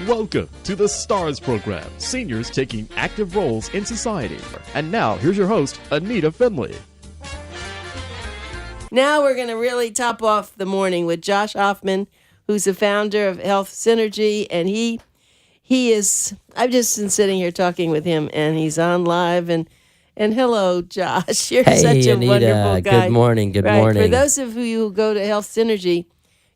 Welcome to the STARS program, seniors taking active roles in society. And now, here's your host, ANITA FINLEY. Now we're going to really top off the morning with Josh Hoffman, who's the founder of Health Synergy, and he is, I've just been sitting here talking with him, and he's on live, and hello, Josh. You're such a Anita, wonderful guy. Good morning. Good right. morning. For those of you who go to Health Synergy,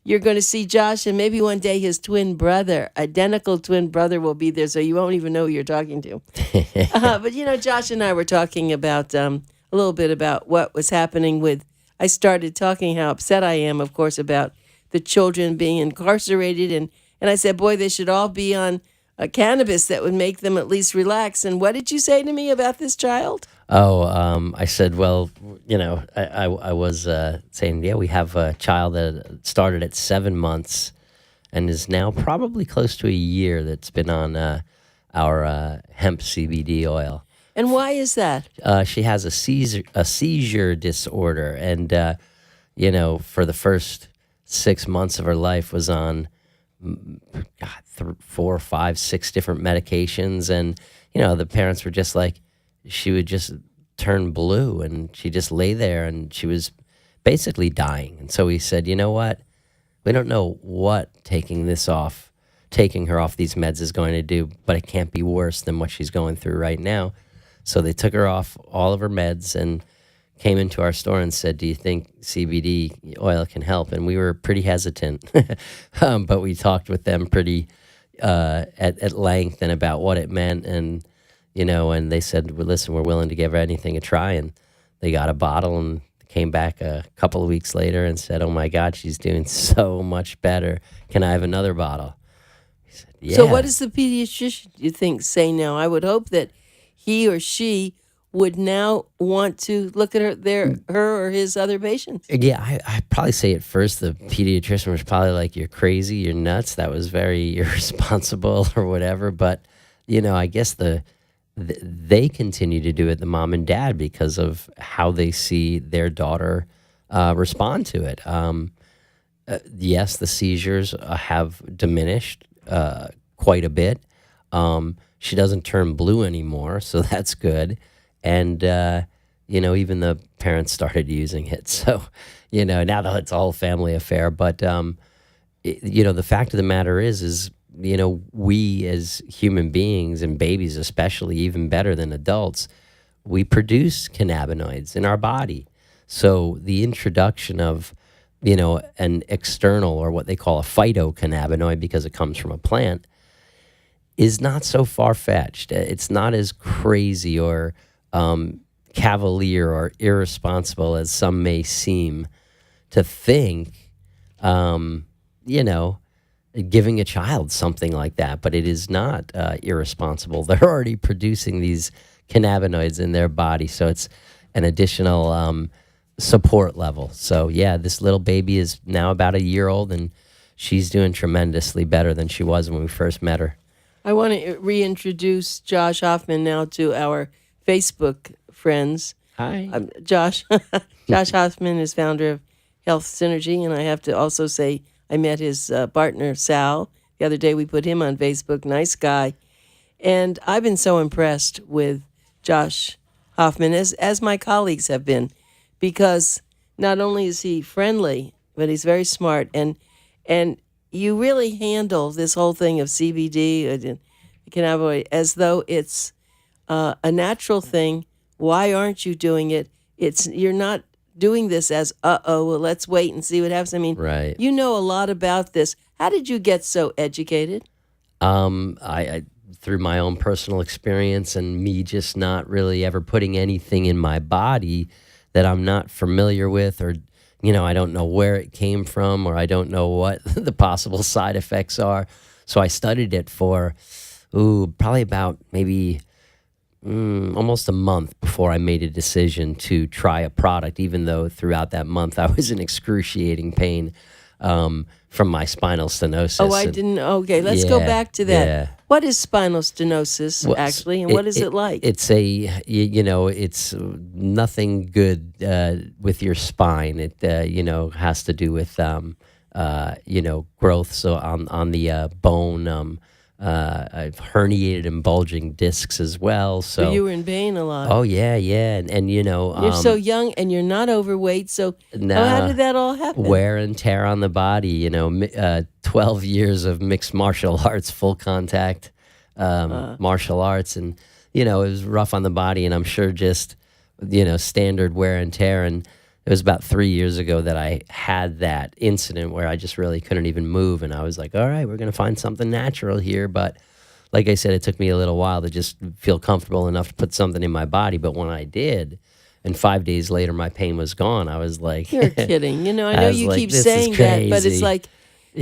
you're going to see Josh, and maybe one day his twin brother, identical twin brother, will be there, so you won't even know who you're talking to. But, you know, Josh and I were talking about a little bit about what was happening with, I started talking how upset I am, of course, about the children being incarcerated, and I said, boy, they should all be on cannabis that would make them at least relax. And what did you say to me about this child? I said, well, you know, I was saying, yeah, we have a child that started at 7 months and is now probably close to a year that's been on our hemp CBD oil. And why is that? She has a seizure disorder, and you know, for the first 6 months of her life was on 4, 5, 6 different medications, and you know, the parents were just like, she would just turn blue, and she just lay there, and she was basically dying. And so we said, you know what? We don't know what taking her off these meds is going to do, but it can't be worse than what she's going through right now. So they took her off all of her meds and came into our store and said, do you think CBD oil can help? And we were pretty hesitant, but we talked with them pretty at length and about what it meant. And, you know, and they said, well, listen, we're willing to give anything a try. And they got a bottle and came back a couple of weeks later and said, oh, my God, she's doing so much better. Can I have another bottle? He said, yeah. So what does the pediatrician, you think, say now? I would hope that he or she would now want to look at her or his other patients. Yeah, I'd probably say at first the pediatrician was probably like, you're crazy, you're nuts, that was very irresponsible or whatever. But, you know, I guess they continue to do it, the mom and dad, because of how they see their daughter respond to it. Yes, the seizures have diminished quite a bit. She doesn't turn blue anymore, so that's good. And, you know, even the parents started using it. So, you know, now that it's a whole family affair. But, you know, the fact of the matter is, you know, we as human beings and babies especially, even better than adults, we produce cannabinoids in our body. So the introduction of, you know, an external or what they call a phytocannabinoid, because it comes from a plant, is not so far-fetched. It's not as crazy or cavalier or irresponsible as some may seem to think, you know, giving a child something like that. But it is not irresponsible. They're already producing these cannabinoids in their body, so it's an additional support level. So, yeah, this little baby is now about a year old, and she's doing tremendously better than she was when we first met her. I want to reintroduce Josh Hoffman now to our Facebook friends. Hi. Josh Hoffman is founder of Health Synergy, and I have to also say I met his partner, Sal. The other day we put him on Facebook. Nice guy. And I've been so impressed with Josh Hoffman, as my colleagues have been, because not only is he friendly, but he's very smart, and you really handle this whole thing of CBD, cannabinoid, as though it's a natural thing. Why aren't you doing it? You're not doing this as, well, let's wait and see what happens. I mean, right. You know a lot about this. How did you get so educated? I through my own personal experience and me just not really ever putting anything in my body that I'm not familiar with, or you know, I don't know where it came from, or I don't know what the possible side effects are. So I studied it for, probably about maybe almost a month before I made a decision to try a product, even though throughout that month I was in excruciating pain from my spinal stenosis. Oh, I didn't. Okay, let's go back to that. Yeah. What is spinal stenosis, actually, and what is it like? It's it's nothing good with your spine. It, has to do with, growth. So on the bone, I've herniated and bulging discs as well. So you were in pain a lot. Oh yeah, yeah, and You're so young and you're not overweight. So how did that all happen? Wear and tear on the body. 12 years of mixed martial arts, full contact martial arts, and it was rough on the body. And I'm sure just standard wear and tear. And it was about 3 years ago that I had that incident where I just really couldn't even move. And I was like, all right, we're going to find something natural here. But like I said, it took me a little while to just feel comfortable enough to put something in my body. But when I did, and 5 days later, my pain was gone, I was like... You're kidding. I know you keep saying that, but it's like...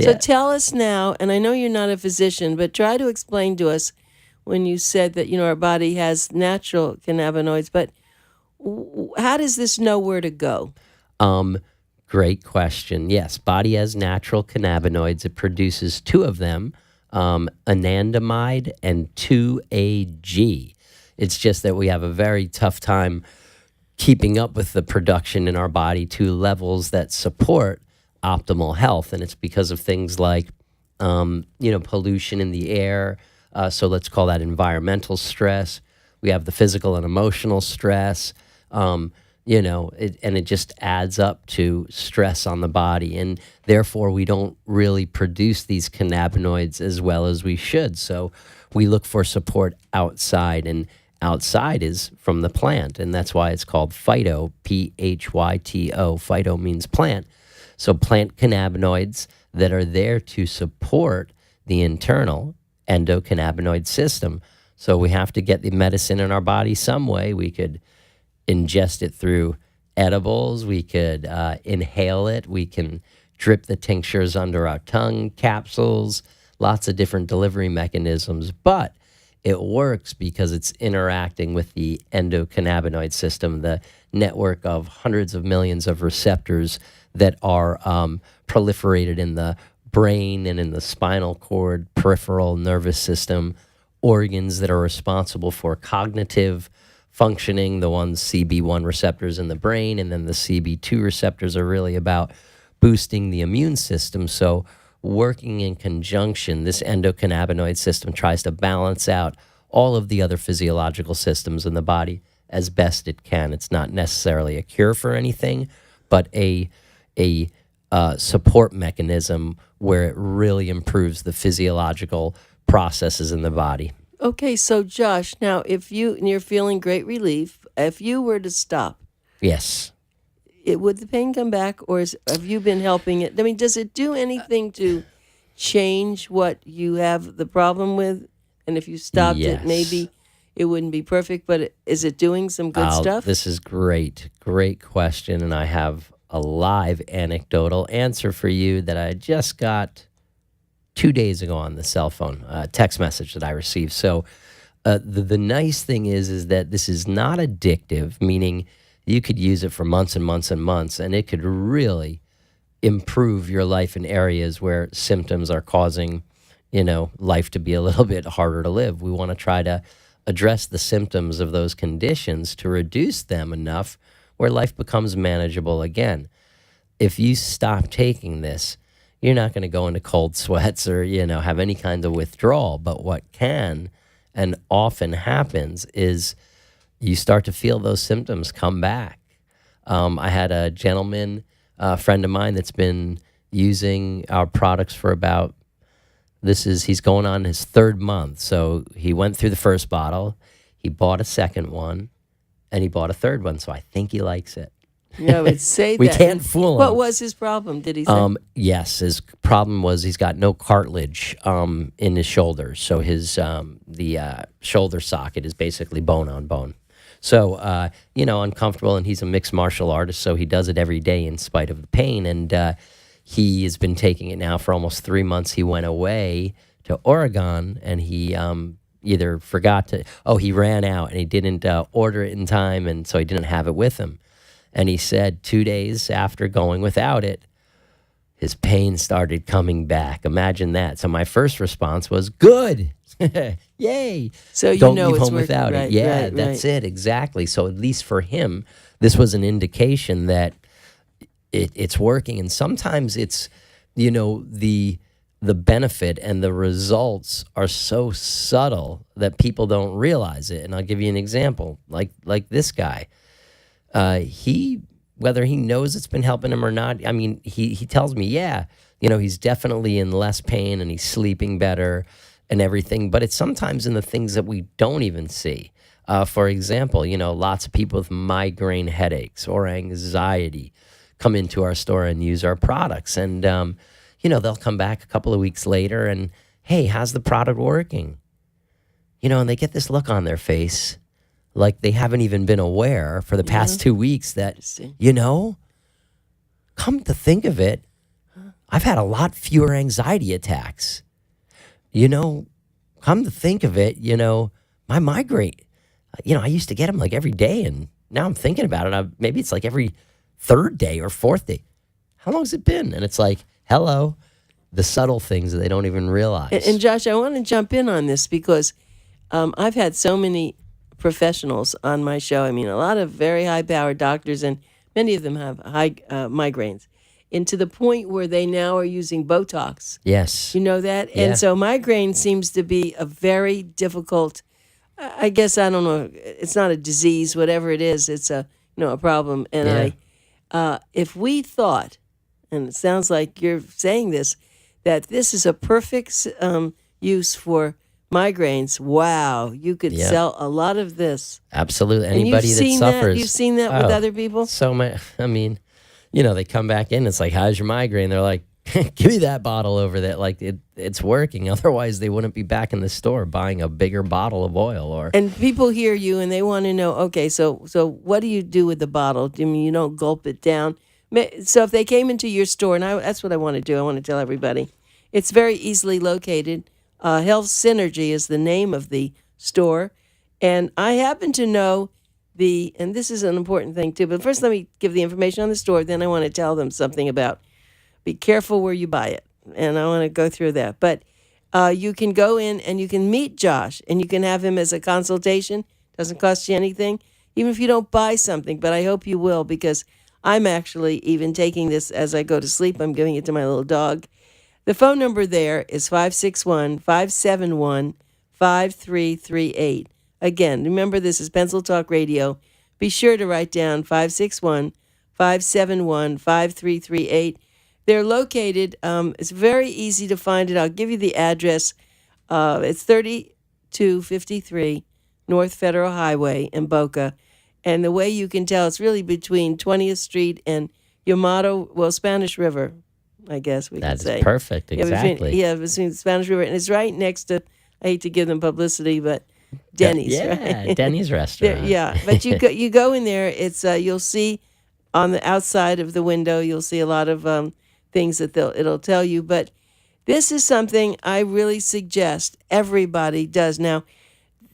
So tell us now, and I know you're not a physician, but try to explain to us when you said that, our body has natural cannabinoids, but how does this know where to go? Great question. Yes, body has natural cannabinoids. It produces two of them, anandamide and 2-AG. It's just that we have a very tough time keeping up with the production in our body to levels that support optimal health. And it's because of things like, pollution in the air. So let's call that environmental stress. We have the physical and emotional stress. It just adds up to stress on the body. And therefore, we don't really produce these cannabinoids as well as we should. So we look for support outside, and outside is from the plant. And that's why it's called phyto, P-H-Y-T-O. Phyto means plant. So plant cannabinoids that are there to support the internal endocannabinoid system. So we have to get the medicine in our body some way. We could ingest it through edibles. We could inhale it. We can drip the tinctures under our tongue, capsules, lots of different delivery mechanisms. But it works because it's interacting with the endocannabinoid system, the network of hundreds of millions of receptors that are proliferated in the brain and in the spinal cord, peripheral nervous system, organs that are responsible for cognitive functioning, the ones CB1 receptors in the brain, and then the CB2 receptors are really about boosting the immune system. So working in conjunction, this endocannabinoid system tries to balance out all of the other physiological systems in the body as best it can. It's not necessarily a cure for anything, but a support mechanism where it really improves the physiological processes in the body. Okay, so Josh, now if you're feeling great relief, if you were to stop, yes, would the pain come back, or have you been helping it? I mean, does it do anything to change what you have the problem with? And if you stopped it, maybe it wouldn't be perfect, but is it doing some good stuff? This is great question, and I have a live anecdotal answer for you that I just got 2 days ago on the cell phone, text message that I received. So the nice thing is that this is not addictive, meaning you could use it for months and months and months, and it could really improve your life in areas where symptoms are causing, life to be a little bit harder to live. We want to try to address the symptoms of those conditions to reduce them enough where life becomes manageable again. If you stop taking this, you're not going to go into cold sweats or, have any kind of withdrawal. But what can and often happens is you start to feel those symptoms come back. I had a gentleman, a friend of mine, that's been using our products for about, he's going on his third month. So he went through the first bottle, he bought a second one, and he bought a third one. So I think he likes it. No, it's say we that. can't fool him. What was his problem? Did he say? Yes, his problem was he's got no cartilage in his shoulders. So his the shoulder socket is basically bone on bone. So uncomfortable, and he's a mixed martial artist, so he does it every day in spite of the pain. And he has been taking it now for almost 3 months. He went away to Oregon, and he either forgot to. He ran out, and he didn't order it in time, and so he didn't have it with him. And he said 2 days after going without it, his pain started coming back. Imagine that. So my first response was, good. Yay. So Don't leave it's home working, without right, it. Yeah, right, that's it. Exactly. So at least for him, this was an indication that it's working. And sometimes it's, the the benefit and the results are so subtle that people don't realize it. And I'll give you an example, like this guy. He, whether he knows it's been helping him or not, I mean, he tells me, yeah, he's definitely in less pain and he's sleeping better and everything. But it's sometimes in the things that we don't even see. For example, lots of people with migraine headaches or anxiety come into our store and use our products. And, they'll come back a couple of weeks later and, hey, how's the product working? And they get this look on their face like they haven't even been aware for the past 2 weeks that, come to think of it, I've had a lot fewer anxiety attacks. Come to think of it, my migraine, I used to get them like every day, and now I'm thinking about it. Maybe it's like every third day or fourth day. How long has it been? And it's like, hello, the subtle things that they don't even realize. And Josh, I want to jump in on this because I've had so many professionals on my show. I mean, a lot of very high-powered doctors, and many of them have high migraines, and to the point where they now are using Botox. Yes. You know that? Yeah. And so migraine seems to be a very difficult, I guess, I don't know, it's not a disease, whatever it is, it's a problem. And if we thought, and it sounds like you're saying this, that this is a perfect use for migraines, wow, you could sell a lot of this. Absolutely. And Anybody that suffers. You've seen that with other people? So much. I mean, they come back in, it's like, how's your migraine? They're like, give me that bottle over there. Like, it's working. Otherwise, they wouldn't be back in the store buying a bigger bottle of oil. And people hear you and they want to know, okay, so what do you do with the bottle? I mean, you don't gulp it down. So if they came into your store, and that's what I want to do. I want to tell everybody. It's very easily located. Health Synergy is the name of the store. And I happen to know and this is an important thing too, but first let me give the information on the store, then I want to tell them something about be careful where you buy it. And I want to go through that. But you can go in and you can meet Josh and you can have him as a consultation. Doesn't cost you anything, even if you don't buy something, but I hope you will, because I'm actually even taking this as I go to sleep. I'm giving it to my little dog. The phone number there is 561-571-5338. Again, remember, this is Pencil Talk Radio. Be sure to write down 561-571-5338. They're located, it's very easy to find it. I'll give you the address. It's 3253 North Federal Highway in Boca. And the way you can tell, it's really between 20th Street and Yamato, Spanish River, I guess we could say. That's perfect, exactly. Between the Spanish River. And it's right next to, I hate to give them publicity, but Denny's, right? Denny's restaurant. But you go in there, it's you'll see on the outside of the window, you'll see a lot of things that it'll tell you. But this is something I really suggest everybody does. Now,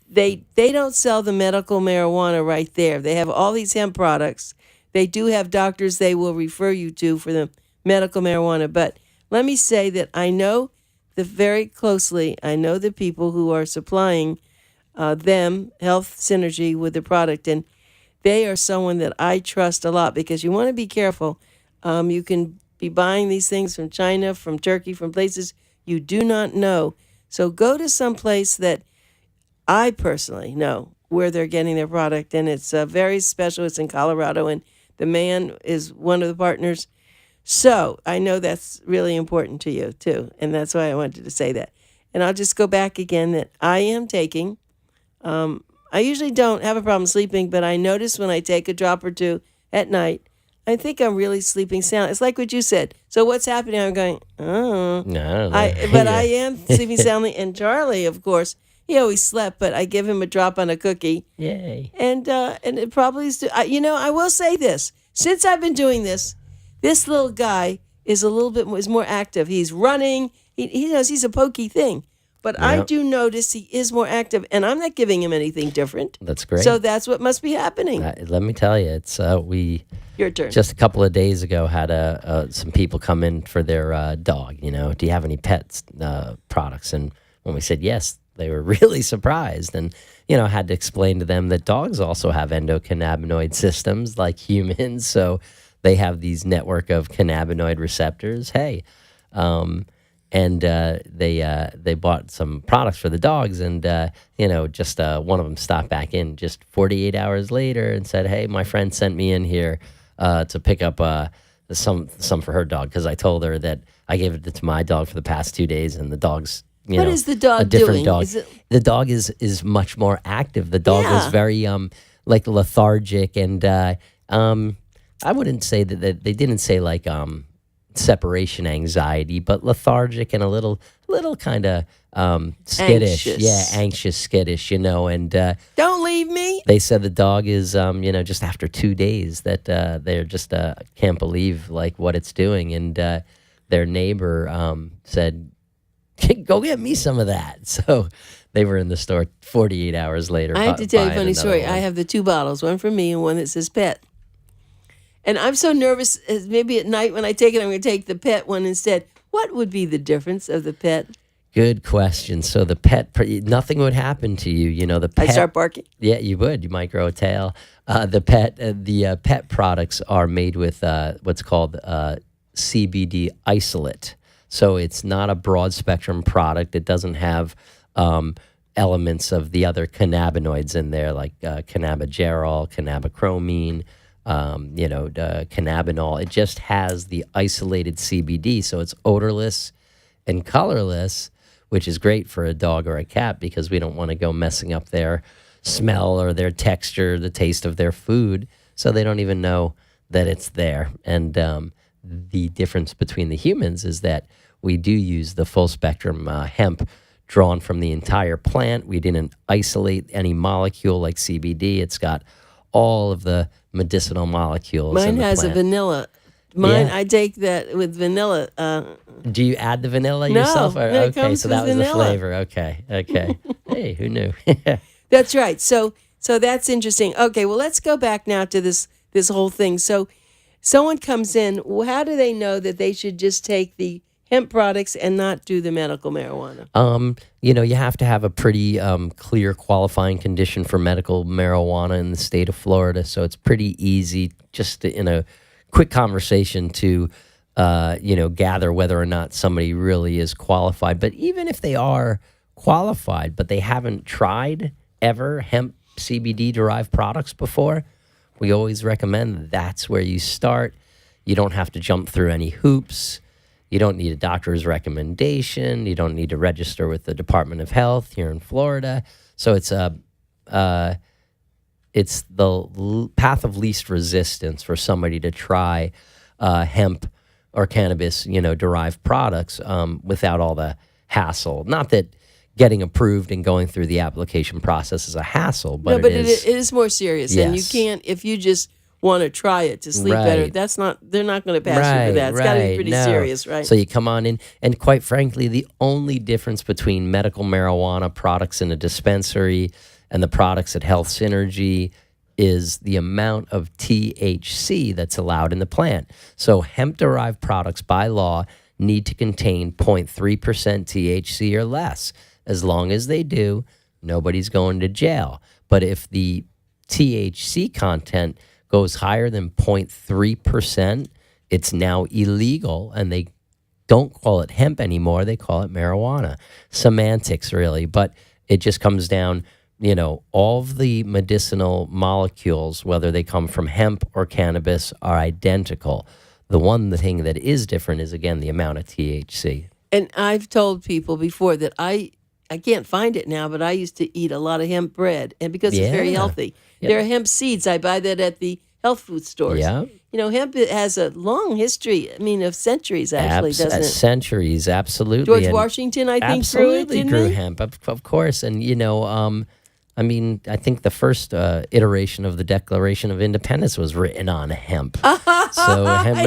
they don't sell the medical marijuana right there. They have all these hemp products. They do have doctors they will refer you to for the medical marijuana. But let me say that I know very closely, I know the people who are supplying them, Health Synergy, with the product. And they are someone that I trust a lot, because you want to be careful. You can be buying these things from China, from Turkey, from places you do not know. So go to some place that I personally know where they're getting their product, and it's very special. It's in Colorado, and the man is one of the partners. So I know that's really important to you, too, and that's why I wanted to say that. And I'll just go back again that I am taking, I usually don't have a problem sleeping, but I notice when I take a drop or two at night, I think I'm really sleeping sound. It's like what you said. So what's happening? I'm going, oh. No, but I am sleeping soundly. And Charlie, of course, he always slept, but I give him a drop on a cookie. Yay. And it probably is, I will say this. Since I've been doing this, this little guy is is more active. He's running. He knows he's a pokey thing. But I do notice he is more active, and I'm not giving him anything different. That's great. So that's what must be happening. Let me tell you, it's Your turn. Just a couple of days ago had some people come in for their dog. Do you have any pets products? And when we said yes, they were really surprised, and had to explain to them that dogs also have endocannabinoid systems like humans, so they have these network of cannabinoid receptors. Hey. and they bought some products for the dogs, and just one of them stopped back in just 48 hours later and said, "Hey, my friend sent me in here to pick up some for her dog, because I told her that I gave it to my dog for the past 2 days, and the dog's What is the dog a different doing? dog. The dog is much more active. The dog is very like lethargic, and I wouldn't say that they didn't say like separation anxiety, but lethargic and a little kind of skittish. Anxious. Yeah, anxious, skittish, and Don't leave me. they said the dog is just after 2 days that they're just can't believe like what it's doing, and their neighbor said, "Go get me some of that." So they were in the store 48 hours later. I have to tell you a buying funny another story. one. I have the 2 bottles, one for me and one that says pet. And I'm so nervous, maybe at night when I take it, I'm going to take the pet one instead. What would be the difference of the pet? Good question. So the pet, nothing would happen to you. The pet. I start barking. Yeah, you would. You might grow a tail. The pet products are made with what's called CBD isolate. So it's not a broad spectrum product. It doesn't have elements of the other cannabinoids in there, like cannabigerol, cannabichromine, cannabinol. It just has the isolated CBD, so it's odorless and colorless, which is great for a dog or a cat because we don't want to go messing up their smell or their texture, the taste of their food, so they don't even know that it's there. And the difference between the humans is that we do use the full spectrum hemp drawn from the entire plant. We didn't isolate any molecule like CBD. It's got all of the medicinal molecules. Mine in the has plant. a vanilla. Mine, Yeah. I take that with vanilla. Do you add the vanilla No, yourself? Or, no, it okay, comes so that with was the vanilla. flavor. Okay. Hey, who knew? That's right. So that's interesting. Okay, well, let's go back now to this whole thing. So someone comes in. How do they know that they should just take the hemp products and not do the medical marijuana? You have to have a pretty clear qualifying condition for medical marijuana in the state of Florida. So it's pretty easy just in a quick conversation to, gather whether or not somebody really is qualified. But even if they are qualified, but they haven't tried ever hemp CBD derived products before, we always recommend that's where you start. You don't have to jump through any hoops. You don't need a doctor's recommendation. You don't need to register with the Department of Health here in Florida. So it's the path of least resistance for somebody to try hemp or cannabis, derived products without all the hassle. Not that getting approved and going through the application process is a hassle, but it is. it is more serious, and you Yes. can't if you just want to try it to sleep better. Right. They're not going to pass you for that. It's got to be pretty no. serious, right? So you come on in, and quite frankly, the only difference between medical marijuana products in a dispensary and the products at Health Synergy is the amount of THC that's allowed in the plant. So hemp-derived products by law need to contain 0.3% THC or less. As long as they do, nobody's going to jail. But if the THC content goes higher than 0.3%, it's of illegal, and they don't call it hemp anymore. They call it marijuana. Semantics, really. But it just comes down, all of the medicinal molecules, whether they come from hemp or cannabis, are identical. The one thing that is different is, again, the amount of THC. And I've told people before that I can't find it now, but I used to eat a lot of hemp bread, and because it's very Yeah. healthy. Yep. There are hemp seeds. I buy that at the health food stores. Yeah. Hemp has a long history. Of centuries actually, doesn't it? Centuries, absolutely. George And Washington, I think, absolutely grew it, didn't he? hemp, of course. And I think the first iteration of the Declaration of Independence was written on hemp.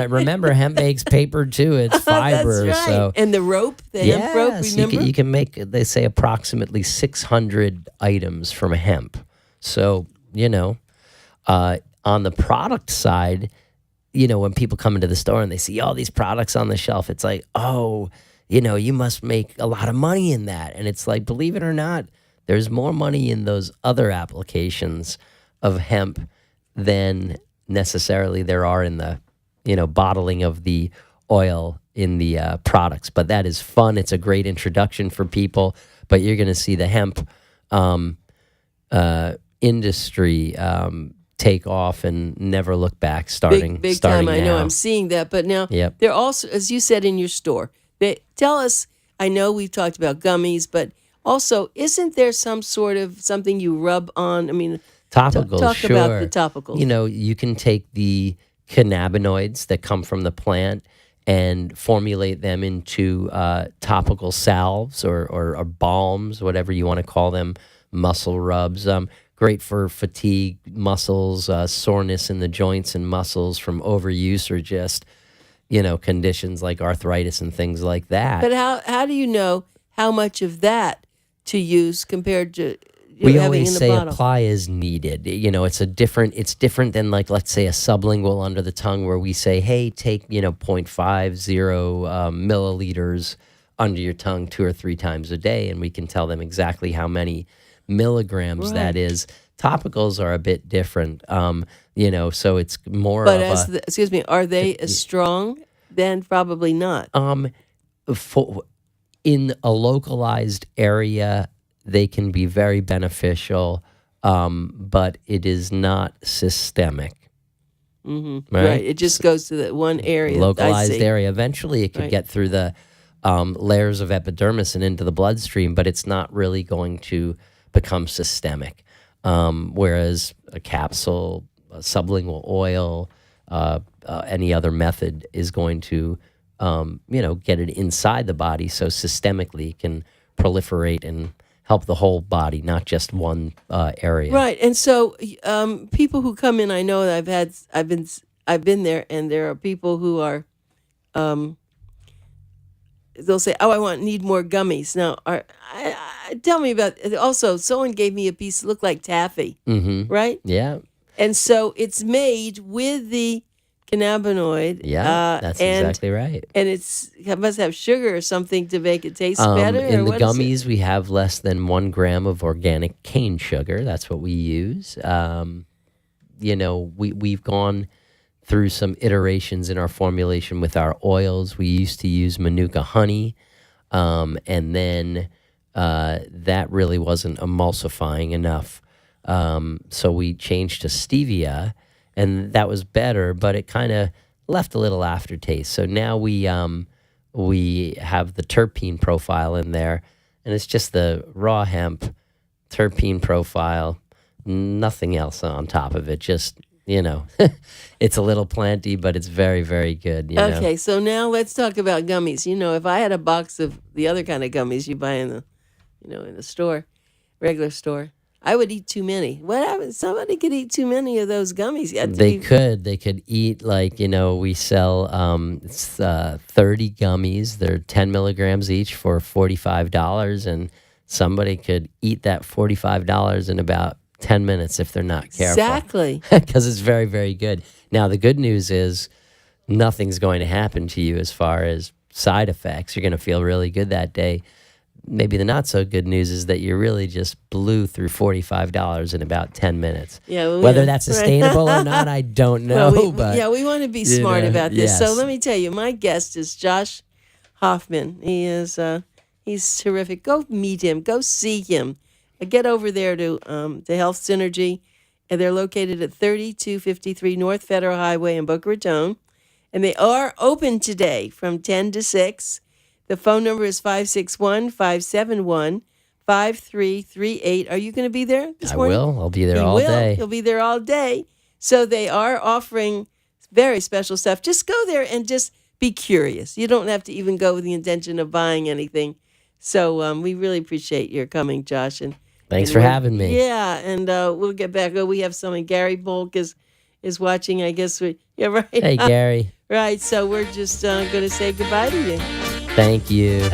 Remember, hemp makes paper too. It's fiber. That's right. So And the rope, the hemp rope, yes, remember? you can make, they say, approximately 600 items from hemp. So, on the product side, when people come into the store and they see all these products on the shelf, it's like, oh, you must make a lot of money in that. And it's like, believe it or not, there's more money in those other applications of hemp than necessarily there are in the, bottling of the oil products. But that is fun. It's a great introduction for people. But you're going to see the hemp industry take off and never look back. Starting time. Now. I know I'm seeing that. But now they're also, as you said in your store, they tell us. I know we've talked about gummies, but also, isn't there some sort of something you rub on? I mean, topicals. Talk sure. about the topicals. You know, you can take the cannabinoids that come from the plant and formulate them into topical salves or balms, whatever you want to call them, muscle rubs. Great for fatigue, muscles, soreness in the joints and muscles from overuse or just, conditions like arthritis and things like that. But how do you know how much of that to use compared to we having always in the say bottle? apply as needed. It's different than like, let's say, a sublingual under the tongue where we say, hey, take 0.50 milliliters under your tongue 2 or 3 times a day, and we can tell them exactly how many milligrams that is. Topicals are a bit different, so it's more. But excuse me, are they as strong? Then probably not. In a localized area, they can be very beneficial, but it is not systemic. Mm-hmm. Right. It just goes to that one area. Localized area. Eventually, it could get through the layers of epidermis and into the bloodstream, but it's not really going to become systemic. Whereas a capsule, a sublingual oil, any other method is going to, get it inside the body, so systemically it can proliferate and help the whole body, not just one area. Right, and so people who come in, I know that I've been there, and there are people who are, they'll say, "Oh, need more gummies." Now, tell me about. Also, someone gave me a piece that looked like taffy, right? Yeah. And so it's made with the cannabinoid. Yeah, that's exactly right. And it must have sugar or something to make it taste better. In the gummies, we have less than 1 gram of organic cane sugar. That's what we use. We've gone through some iterations in our formulation with our oils. We used to use Manuka honey, and then that really wasn't emulsifying enough. So we changed to stevia, and that was better, but it kind of left a little aftertaste. So now we have the terpene profile in there, and it's just the raw hemp terpene profile, nothing else on top of it. Just, it's a little planty, but it's very, very good. Okay, so now let's talk about gummies. If I had a box of the other kind of gummies you buy in the, in the store, regular store, I would eat too many. What happens? Somebody could eat too many of those gummies. They could eat we sell 30 gummies. They're 10 milligrams each for $45, and somebody could eat that $45 in about 10 minutes if they're not careful. Exactly. Because it's very, very good. Now, the good news is nothing's going to happen to you as far as side effects. You're going to feel really good that day. Maybe the not so good news is that you really just blew through $45 in about 10 minutes. Yeah, whether that's sustainable or not, I don't know. We want to be smart about this. Yes. So let me tell you, my guest is Josh Hoffman. He is he's terrific. Go meet him. Go see him. Get over there to Health Synergy, and they're located at 3253 North Federal Highway in Boca Raton, and they are open today from 10 to 6. The phone number is 561-571-5338. Are you going to be there this morning? I will. I'll be there all day. You'll be there all day. So they are offering very special stuff. Just go there and just be curious. You don't have to even go with the intention of buying anything. So we really appreciate your coming, Josh. Thanks for having me. Yeah, and we'll get back. We have someone. Gary Bolk is watching, I guess. Right. Hey, Gary. Right, so we're just going to say goodbye to you. Thank you.